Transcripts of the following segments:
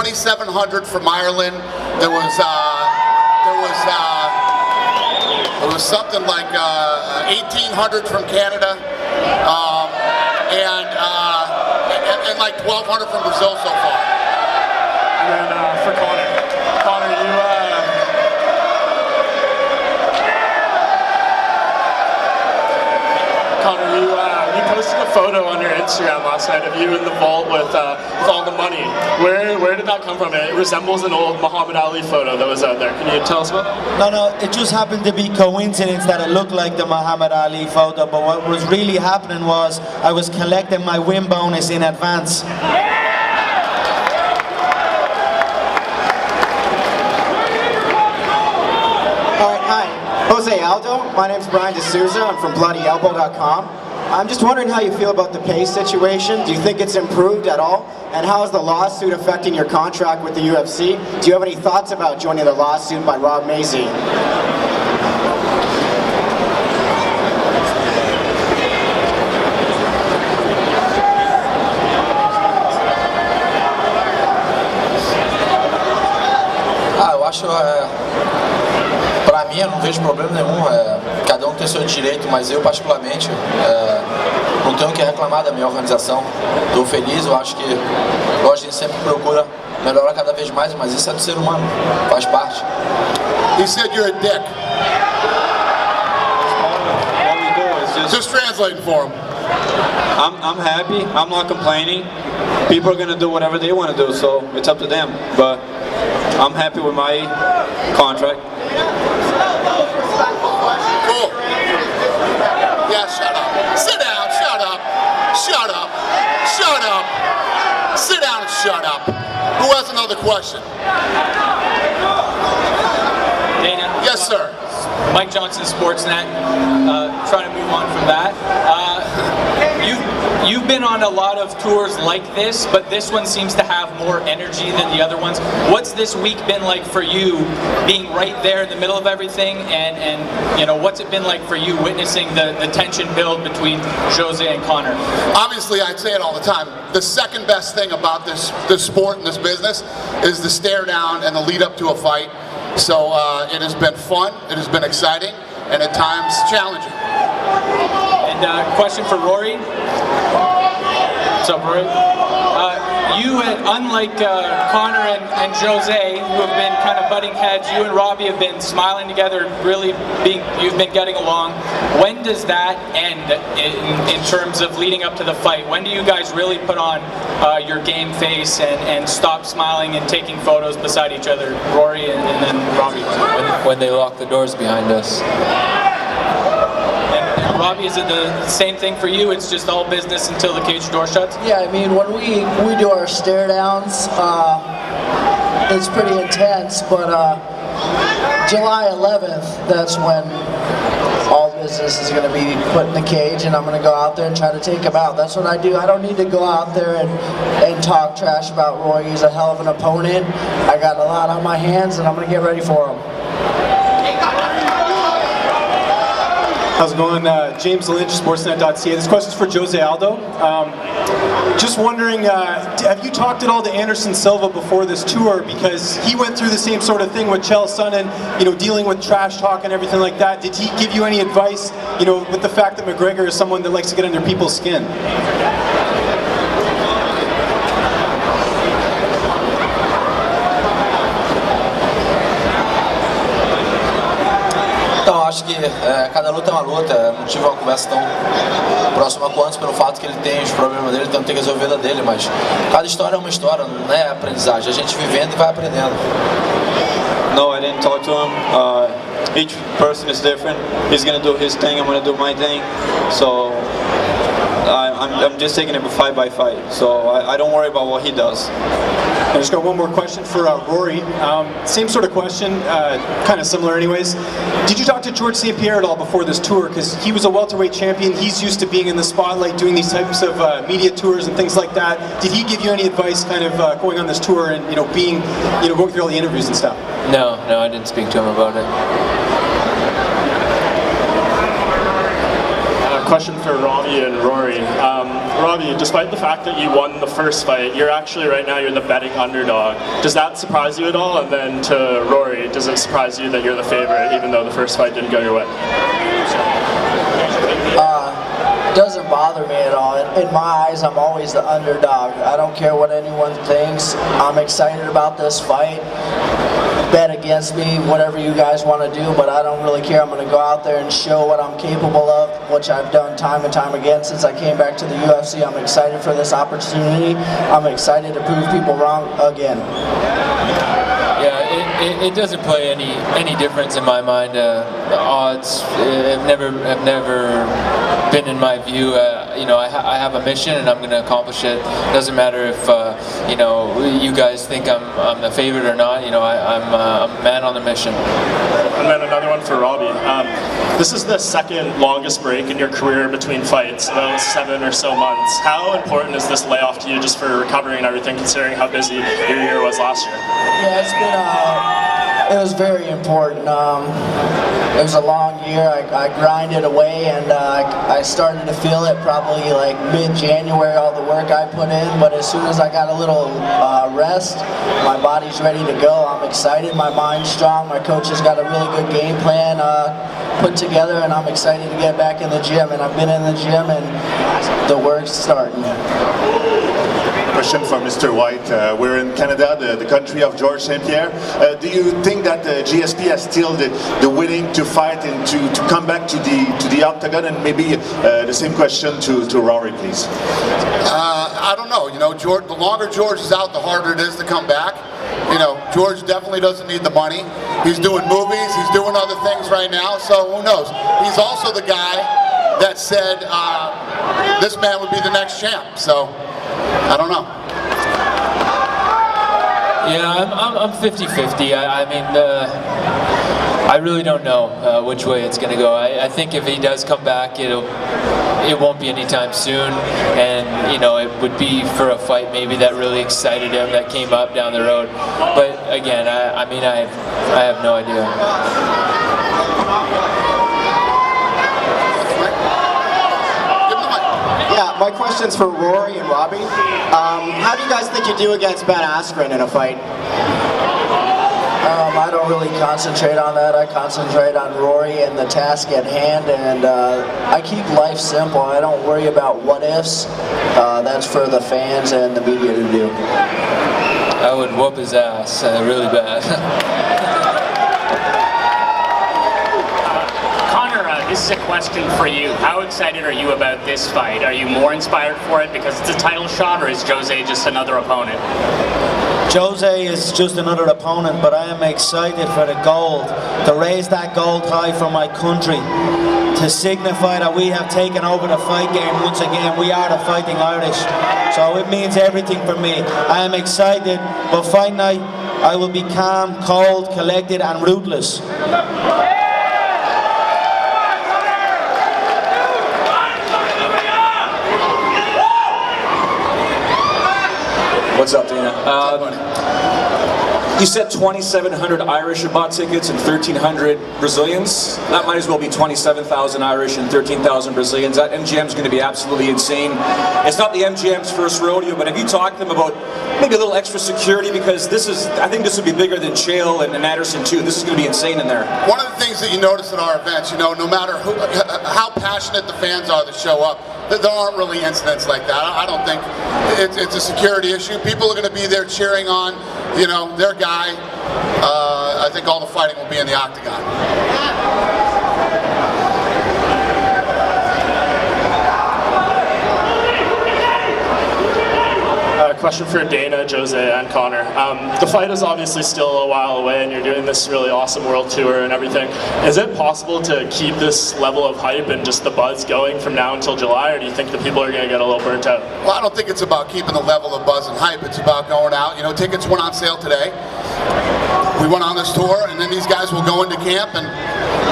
2,700 from Ireland. There was something like 1,800 from Canada, and like 1,200 from Brazil so far. And then for Conor, you posted a photo on your Instagram last night of you in the vault with all the money. Where did that come from? It resembles an old Muhammad Ali photo that was out there. Can you tell us about that? No, it just happened to be coincidence that it looked like the Muhammad Ali photo, but what was really happening was I was collecting my win bonus in advance. Alright, hi. Jose Aldo. My name's Brian D'Souza. I'm from BloodyElbow.com. I'm just wondering how you feel about the pay situation. Do you think it's improved at all? And how is the lawsuit affecting your contract with the UFC? Do you have any thoughts about joining the lawsuit by Rob Mazy? Eu acho, pra mim, eu não vejo problema nenhum. Cada um tem seu direito, mas eu particularmente não tenho o que reclamar da minha organização. Estou feliz, eu acho que a gente sempre procura melhorar cada vez mais, mas isso é do ser humano, faz parte. He said you're a dick. What we do is Just translating for him. I'm happy, I'm not complaining. People are going to do whatever they want to do, so it's up to them. But I'm happy with my contract. Cool. Yeah, shut up. Sit down, shut up. Shut up. Shut up. Sit down and shut up. Who has another question? Dana? Yes, sir. Mike Johnson, Sportsnet. Trying to move on from that. You've been on a lot of tours like this, but this one seems to have more energy than the other ones. What's this week been like for you, being right there in the middle of everything, and you know, what's it been like for you witnessing the tension build between Jose and Conor? Obviously, I'd say it all the time. The second best thing about this sport and this business is the stare down and the lead up to a fight. So it has been fun, it has been exciting, and at times challenging. And question for Rory. What's up, Rory? You, unlike Conor and Jose, who have been kind of butting heads, you and Robbie have been smiling together, you've been getting along. When does that end in terms of leading up to the fight? When do you guys really put on your game face and stop smiling and taking photos beside each other, Rory and then Robbie? When they lock the doors behind us. Robbie, is it the same thing for you? It's just all business until the cage door shuts? Yeah, I mean, when we do our stare downs, it's pretty intense, but July 11th, that's when all business is going to be put in the cage, and I'm going to go out there and try to take him out. That's what I do. I don't need to go out there and talk trash about Roy. He's a hell of an opponent. I got a lot on my hands, and I'm going to get ready for him. How's it going? James Lynch, Sportsnet.ca. This question's for Jose Aldo. Just wondering, have you talked at all to Anderson Silva before this tour? Because he went through the same sort of thing with Chael Sonnen, you know, dealing with trash talk and everything like that. Did he give you any advice, you know, with the fact that McGregor is someone that likes to get under people's skin? Então, acho que cada luta é uma luta. Não tive uma conversa tão próxima com antes pelo fato que ele tem os problemas dele, então tem que resolver a dele, mas cada história é uma história, não é aprendizagem. A gente vivendo e vai aprendendo. No, I didn't talk to him. Each person is different. He's going to do his thing, I'm going to do my thing. So I'm just taking it fight by fight. So I don't worry about what he does. I just got one more question for Rory. Same sort of question, kind of similar anyways. Did you talk to George St. Pierre at all before this tour? Because he was a welterweight champion. He's used to being in the spotlight, doing these types of media tours and things like that. Did he give you any advice kind of going on this tour and, you know, being, you know, going through all the interviews and stuff? No, I didn't speak to him about it. Question for Robbie and Rory. Robbie, despite the fact that you won the first fight, you're actually right now you're the betting underdog. Does that surprise you at all? And then to Rory, does it surprise you that you're the favorite even though the first fight didn't go your way? Doesn't bother me at all. In my eyes, I'm always the underdog. I don't care what anyone thinks. I'm excited about this fight. Bet against me, whatever you guys want to do, but I don't really care. I'm going to go out there and show what I'm capable of, which I've done time and time again since I came back to the UFC. I'm excited for this opportunity. I'm excited to prove people wrong again. Yeah, it doesn't play any difference in my mind. The odds have never been in my view. You know, I have a mission and I'm going to accomplish it. Doesn't matter if you know, you guys think I'm the favorite or not. You know, I'm a man on a mission. And then another one for Robbie. This is the second longest break in your career between fights, about 7 or so months. How important is this layoff to you just for recovering and everything, considering how busy your year was last year? Yeah, it's been, it was very important. It was a long year. I grinded away, and I started to feel it probably like mid-January, all the work I put in, but as soon as I got a little rest, my body's ready to go. I'm excited, my mind's strong, my coach has got a really good game plan put together, and I'm excited to get back in the gym, and I've been in the gym, and the work's starting. Question for Mr. White. We're in Canada, the country of George St. Pierre. Do you think that the GSP has still the willing to fight and to come back to the octagon? And maybe the same question to Rory, please. I don't know. You know, George, the longer George is out, the harder it is to come back. You know, George definitely doesn't need the money. He's doing movies, he's doing other things right now, so who knows? He's also the guy that said this man would be the next champ, so I don't know. Yeah, I'm 50-50. I mean, I really don't know which way it's going to go. I think if he does come back, it won't be anytime soon, and you know, it would be for a fight maybe that really excited him, that came up down the road. But again, I mean, I have no idea. Yeah, my question's for Rory and Robbie. How do you guys think you do against Ben Askren in a fight? I don't really concentrate on that. I concentrate on Rory and the task at hand, and I keep life simple. I don't worry about what ifs. That's for the fans and the media to do. I would whoop his ass really bad. This is a question for you. How excited are you about this fight? Are you more inspired for it because it's a title shot, or is Jose just another opponent? Jose is just another opponent, but I am excited for the gold, to raise that gold high for my country, to signify that we have taken over the fight game once again. We are the Fighting Irish, so it means everything for me. I am excited, but fight night I will be calm, cold, collected and ruthless. What's up, Dana? You said 2,700 Irish have bought tickets and 1,300 Brazilians. That might as well be 27,000 Irish and 13,000 Brazilians. That MGM is going to be absolutely insane. It's not the MGM's first rodeo, but have you talked to them about maybe a little extra security? Because this is, I think this would be bigger than Chael and Anderson too. This is going to be insane in there. One of the things that you notice at our events, you know, no matter how passionate the fans are that show up, there aren't really incidents like that. I don't think it's a security issue. People are going to be there cheering on, you know, their guy. I think all the fighting will be in the octagon. Question for Dana, Jose, and Conor. The fight is obviously still a while away, and you're doing this really awesome world tour and everything. Is it possible to keep this level of hype and just the buzz going from now until July, or do you think the people are going to get a little burnt out? Well, I don't think it's about keeping the level of buzz and hype. It's about going out. You know, tickets went on sale today. We went on this tour, and then these guys will go into camp, and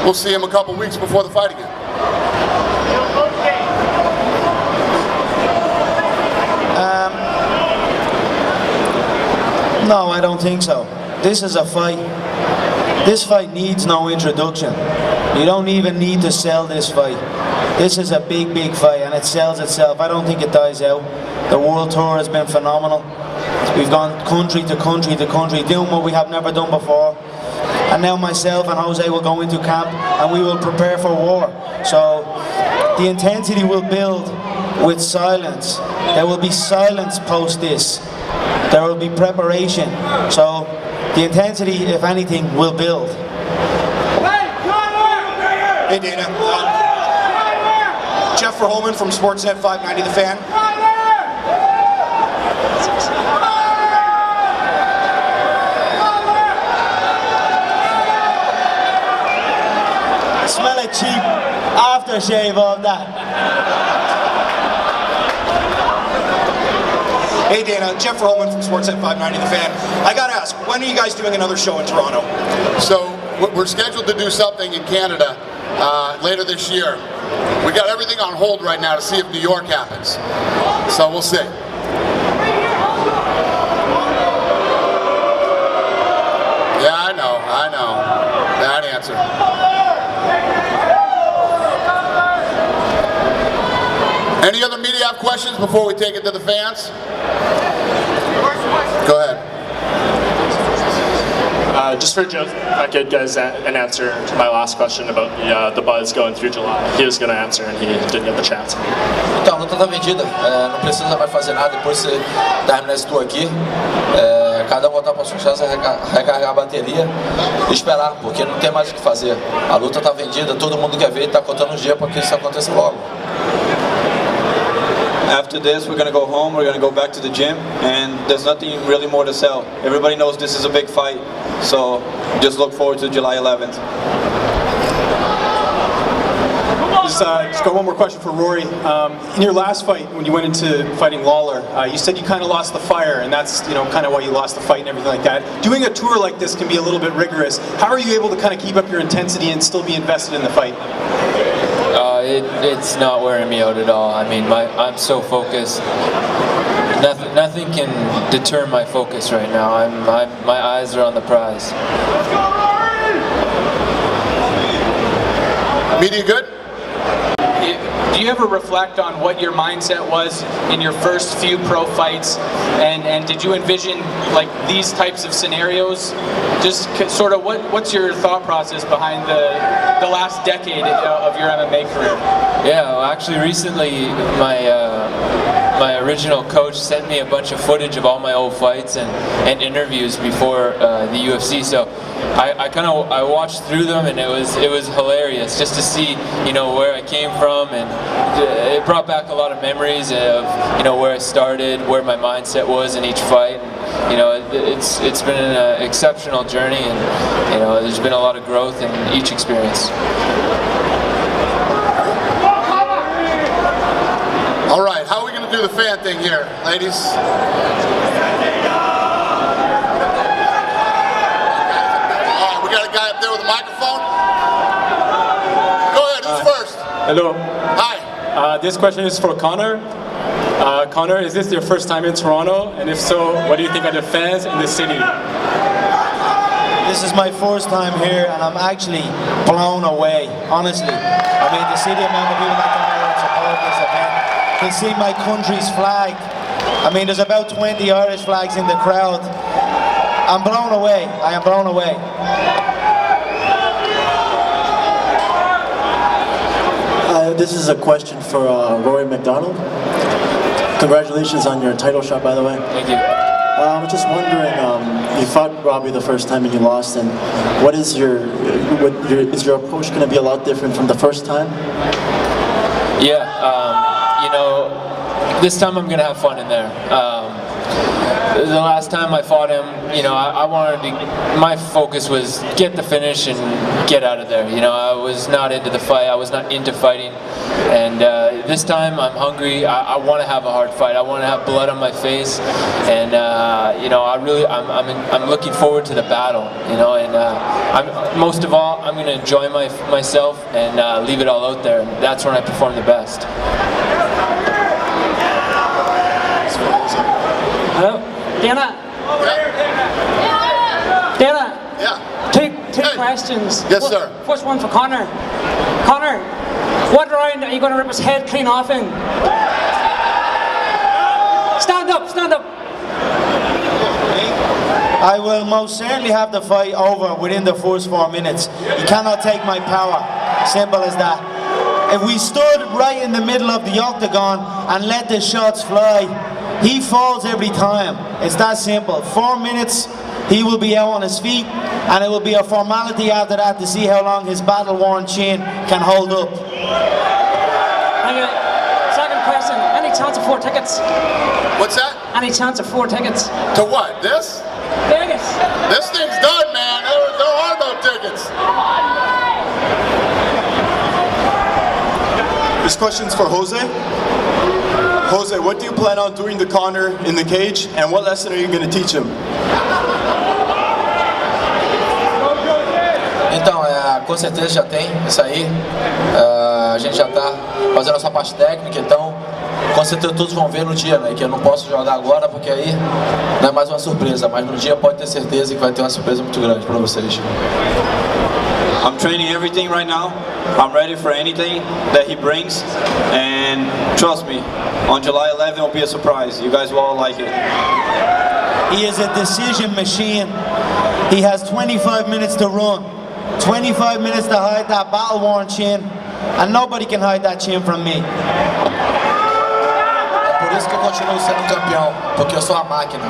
we'll see them a couple weeks before the fight again. No, I don't think so. This is a fight. This fight needs no introduction. You don't even need to sell this fight. This is a big, big fight, and it sells itself. I don't think it dies out. The world tour has been phenomenal. We've gone country to country to country, doing what we have never done before. And now myself and Jose will go into camp, and we will prepare for war. So the intensity will build with silence. There will be silence post this. There will be preparation. So the intensity, if anything, will build. Hey Dana. Jeff Verholman from Sportsnet 590 The Fan. Smell a cheap aftershave of that. Hey Dana, Jeff Verholman from Sportsnet 590 The Fan. I gotta ask, when are you guys doing another show in Toronto? So we're scheduled to do something in Canada later this year. We got everything on hold right now to see if New York happens. So we'll see. Yeah, I know. That answer. Any other media have questions before we take it to the fans? Go ahead. Just for Joe, if I could guys an answer to my last question about the buzz going through July. He was going to answer and he didn't get the chance. Então, a luta tá vendida. Não precisa mais fazer nada depois de você terminar esse tour aqui. Cada um voltar para sua casa, recarregar a bateria e esperar, porque não tem mais o que fazer. A luta tá vendida, todo mundo quer ver e tá contando um dia para que isso aconteça logo. After this, we're going to go home, we're going to go back to the gym, and there's nothing really more to sell. Everybody knows this is a big fight, so just look forward to July 11th. Just got one more question for Rory. In your last fight, when you went into fighting Lawler, you said you kind of lost the fire, and that's kind of why you lost the fight and everything like that. Doing a tour like this can be a little bit rigorous. How are you able to kind of keep up your intensity and still be invested in the fight? It's not wearing me out at all. I mean, I'm so focused. Nothing can deter my focus right now. My eyes are on the prize. Media good? Do you ever reflect on what your mindset was in your first few pro fights, and did you envision like these types of scenarios? Just sort of what's your thought process behind the last decade of your MMA career? Yeah, well, actually recently my original coach sent me a bunch of footage of all my old fights and interviews before the UFC. So I watched through them, and it was hilarious just to see where I came from, and it brought back a lot of memories of where I started, where my mindset was in each fight. And, it's been an exceptional journey, and there's been a lot of growth in each experience. All right, how are we going to do the fan thing here, ladies? We got a guy up there with a microphone. Go ahead, who's first? Hello. Hi. This question is for Conor. Conor, is this your first time in Toronto? And if so, what do you think of the fans in the city? This is my first time here, and I'm actually blown away, honestly. I mean, to see the amount of people that come out and support this event, to see my country's flag. I mean, there's about 20 Irish flags in the crowd. I'm blown away. I am blown away. This is a question for Rory MacDonald. Congratulations on your title shot, by the way. Thank you. I'm just wondering, you fought Robbie the first time and you lost, and what is your approach going to be a lot different from the first time? Yeah, this time I'm going to have fun in there. The last time I fought him, I wanted to, my focus was get the finish and get out of there. I was not into the fight, I was not into fighting. And this time I'm hungry, I want to have a hard fight, I want to have blood on my face. And, I'm looking forward to the battle, and most of all, I'm going to enjoy myself and leave it all out there. And that's when I perform the best. Hello? Dana. Yeah. Dana. Yeah. Take questions. Yes, sir. First one for Conor. Conor, what round are you going to rip his head clean off in? Stand up, stand up. I will most certainly have the fight over within the first 4 minutes. You cannot take my power. Simple as that. If we stood right in the middle of the octagon and let the shots fly, he falls every time. It's that simple. 4 minutes, he will be out on his feet, and it will be a formality after that to see how long his battle-worn chin can hold up. Second question, any chance of 4 tickets? What's that? Any chance of 4 tickets? To what? This? Vegas. This thing's done, man. There are no tickets. This question's for Jose. Jose, what do you plan on doing to Conor in the cage, and what lesson are you going to teach him? Então, com certeza já tem isso aí. A gente já está fazendo a nossa parte técnica, então com certeza todos vão ver no dia, né? Que eu não posso jogar agora porque aí não é mais uma surpresa, mas no dia pode ter certeza que vai ter uma surpresa muito grande para vocês. I'm training everything right now. I'm ready for anything that he brings, and trust me, on July 11th it will be a surprise. You guys will all like it. He is a decision machine. He has 25 minutes to run, 25 minutes to hide that battle-worn chin, and nobody can hide that chin from me. Por isso que eu continuo sendo campeão, porque eu sou a máquina.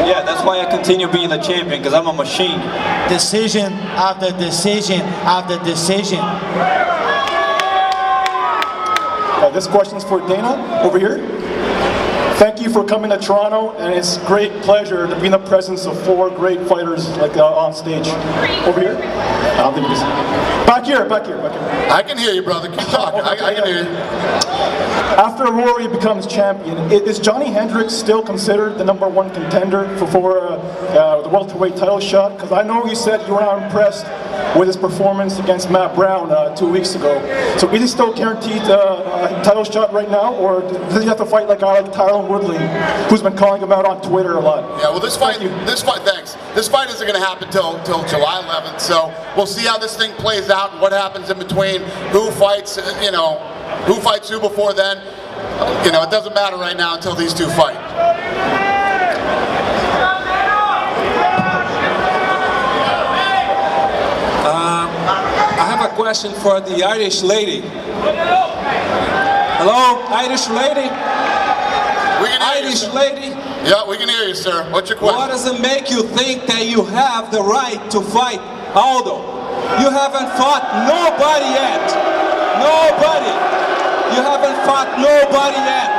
Yeah, that's why I continue being the champion, because I'm a machine. Decision after decision after decision. This question's for Dana, over here. Thank you for coming to Toronto, and it's a great pleasure to be in the presence of 4 great fighters like on stage. Over here? I don't think it's... Back here. I can hear you, brother. Keep talking. I can hear you. After Rory becomes champion, is Johnny Hendricks still considered the #1 contender for the welterweight title shot? Because I know you said you were not impressed with his performance against Matt Brown 2 weeks ago. So is he still guaranteed a title shot right now, or does he have to fight like a guy like Tyron Woodley, who's been calling him out on Twitter a lot? Yeah, well, this fight, thanks. This fight isn't going to happen till July 11th, so we'll see how this thing plays out and what happens in between. Who fights, who fights who before then. It doesn't matter right now until these two fight. I have a question for the Irish lady. Hello, Irish lady? Irish lady? Yeah, we can hear you, sir. What's your question? What does it make you think that you have the right to fight Aldo? You haven't fought nobody yet. Nobody. You haven't fought nobody yet.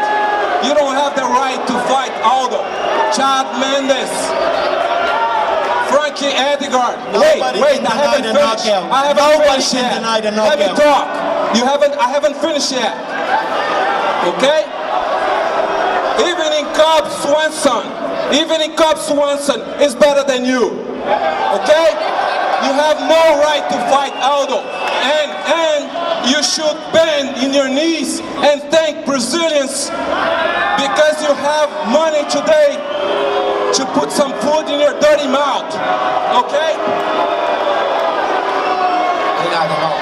You don't have the right to fight Aldo. Chad Mendes. Frankie Edgar. Wait, I haven't finished. I haven't finished yet. Let me talk. I haven't finished yet. Okay? Even in Cobb Swanson is better than you. Okay? You have no right to fight Aldo. And you should bend in your knees and thank Brazilians because you have money today to put some food in your dirty mouth. Okay? Obrigado, irmão.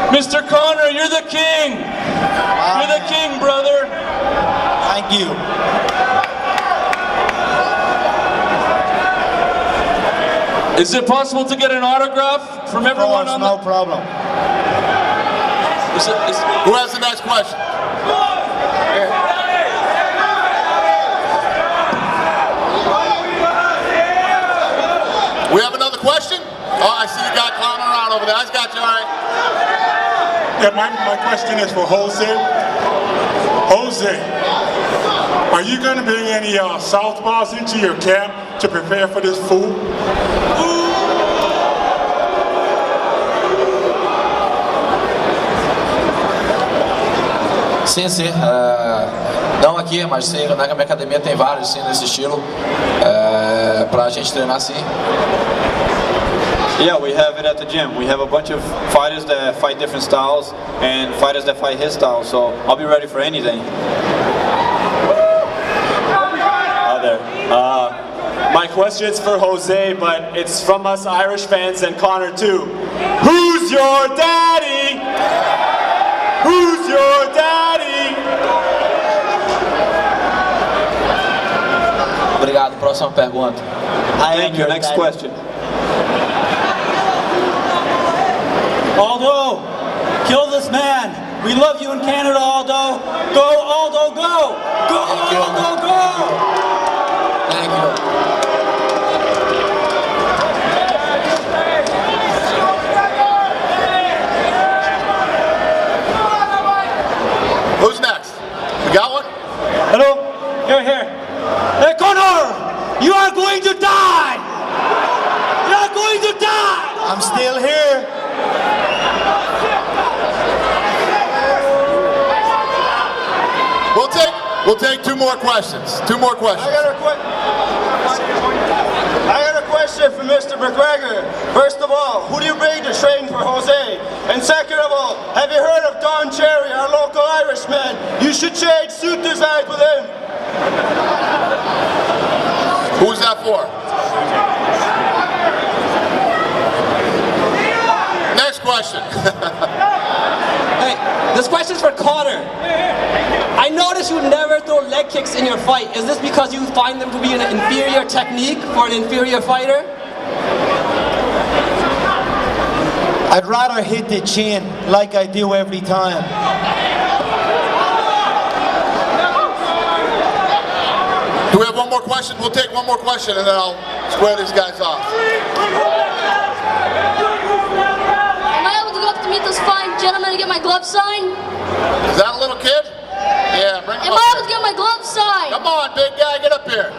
Mr. Conor, you're the king. You're the king, brother. Thank you. Is it possible to get an autograph from everyone on no problem. Who has the next question? We have another question? Oh, I see you got Conor around over there. I got you, all right. Yeah, my question is for Jose. Jose, are you going to bring any southpaws into your camp to prepare for this fool? Sim. Não aqui, mas sim, na minha academia tem vários sim nesse estilo. Pra gente treinar sim. Yeah, we have it at the gym. We have a bunch of fighters that fight different styles and fighters that fight his style, so I'll be ready for anything. Hi there. My question's for Jose, but it's from us Irish fans and Conor too. Who's your daddy? Who's your daddy? Obrigado. Próxima pergunta. Thank you. Next question. Aldo, kill this man. We love you in Canada, Aldo. Go, Aldo, go. Go, Aldo, go. Thank you. Who's next? We got one? Hello, you're here. Hey, Conor, you are going to die. You are going to die. I'm still here. We'll take two more questions. Two more questions. I got a question for Mr. McGregor. First of all, who do you bring to train for Jose? And second of all, have you heard of Don Cherry, our local Irishman? You should trade suit design with him. Who's that for? Next question. Hey, this question's for Conor. I noticed you never throw leg kicks in your fight. Is this because you find them to be an inferior technique for an inferior fighter? I'd rather hit the chin like I do every time. Do we have one more question? We'll take one more question and then I'll square these guys off. Am I able to go up to meet this fine gentleman and get my glove signed? Is that a little kid? Yeah, bring him Am up I able here. to get my glove signed? Come on, big guy, get up here.